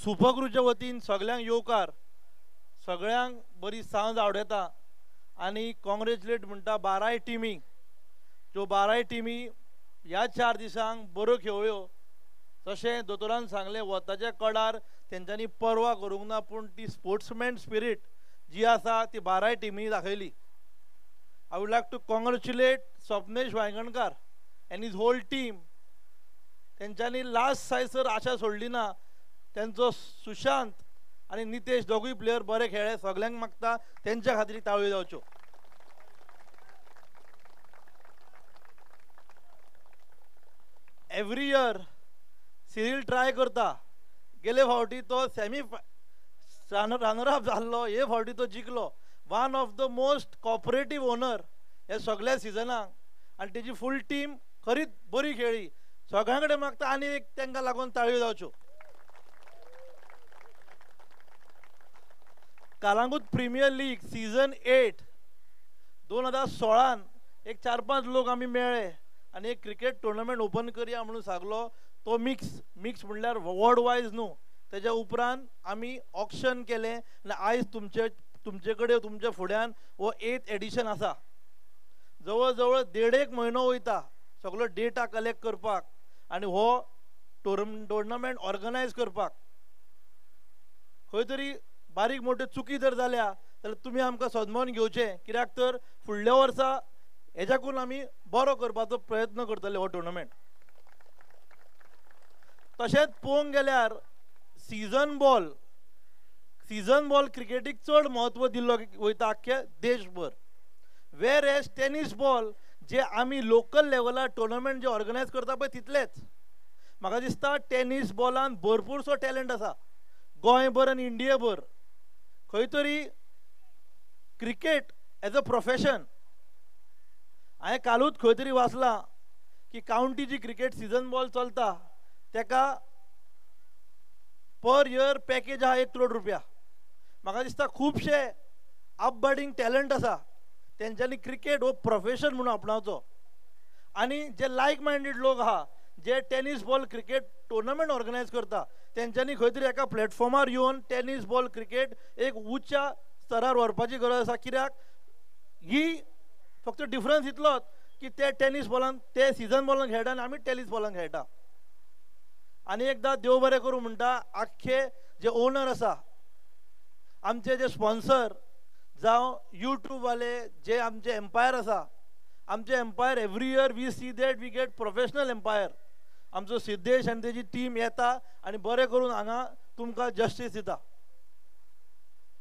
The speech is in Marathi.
सुपक्रूच्या वतीन सगळ्यांक येवकार, सगळ्यांक बरी सांज आवडेता आणि कॉंग्रेच्युलेट म्हणटा 12 टिमीक. ज्यो 12 टिमी ह्या 4 दिसांक बऱ्यो खेळ्यो. तशें दोतोरान सांगलें वताच्या कडार तेंच्यांनी परवा करूंक ना, पूण ती स्पोर्ट्समॅन स्पिरीट जी आसा ती 12 टिमी दाखयली. I would like to congratulate Swapnesh Wayangankar and his whole team. तेंच्यांनी लास्ट सायसर आशा सोडली ना. तेंचो सुशांत आणि नितेश दोगूय प्लेयर बरे खेळ्ळे. सगळ्यांक मागता तेंच्या खातीर ताळयो जावच्यो. एवरी इयर सिरील ट्राय करता. गेले फावटी तो रनर अप जाल्लो, हे फावटी तो जिखलो. One of the most cooperative owner हे सगळ्या सिजनाक, आनी तेजी फूल टीम खरीच बरी खेळ्ळी. सगळ्यां कडेन मागता आनी एक तांकां लागून ताळयो जावच्यो. कालांगूट प्रिमियर लीग सीझन 8 2016 एक 4-5 लोक आमी मेळ्ळे आनी एक क्रिकेट टुर्नामेंट ओपन करया म्हणून सांगलो. तो मिक्स म्हणल्यार वर्ल्ड वायज न्हू. तेज्या उपरांत आमी ऑक्शन केलें आनी आयज तुमचे कडेन तुमच्या फुड्यान हो 8th एडिशन आसा. जवळ जवळ 1.5 म्हयनो वयता सगळो डेटा कलेक्ट करपाक आनी हो टुर्नामेंट ऑर्गनायज करपाक. खंय तरी बारीक मोठ्यो चुकी जर जाल्या जाल्यार तुमी आमकां सदमोन घेवचें, कित्याक तर फुडल्या वर्सा हेज्याकून आमी बरो करपाचो प्रयत्न करतले हो टुर्नामेंट. तशेंच पळोवंक गेल्यार सीझन बॉल क्रिकेटीक चड म्हत्व दिल्लो वयता आख्ख्या देशभर. वेर एज टेनीस बॉल जे आमी लोकल लेवलार टुर्नामेंट जे ऑर्गनायज करता पळय तितलेच. म्हाका दिसता टेनीस बॉलान भरपूरसो टॅलंट आसा गोंयभर आनी इंडियेभर. खंय तरी क्रिकेट एज अ प्रोफेशन. हांवें कालूच खंय तरी वाचलां की कावंटी जी क्रिकेट सीझन बॉल चलता तेका पर इयर पॅकेज आहा 1 करोड रुपया. म्हाका दिसता खुबशे अपबर्डिंग टॅलंट आसा तेंच्यांनी क्रिकेट हो प्रोफेशन म्हणून आपणावचो. आनी जे लायक मायंडेड लोक आहा जे tennis ball cricket tournament organise करता तेंच्यांनी खंय तरी एका प्लॅटफॉर्मार येवन टेनीस बॉल क्रिकेट एक उच्च स्तरार व्हरपाची गरज आसा. कित्याक ही फक्त डिफरन्स इतलोच की ते टेनीस बॉलान ते सीझन बॉलान खेळटा आनी आमी टेनीस बॉलान खेळटा. आनी एकदां देव बरें करूं म्हणटा आख्खे जे ओनर आसा, आमचे जे स्पॉन्सर जावं यूट्यूब वाले जे आमचे एम्पायर आसा, आमचे umpire every year we see that we get professional umpire. आमचो सिद्धेश आनी तेजी टीम येता आनी बरें करून हांगा तुमकां जस्टीस दिता.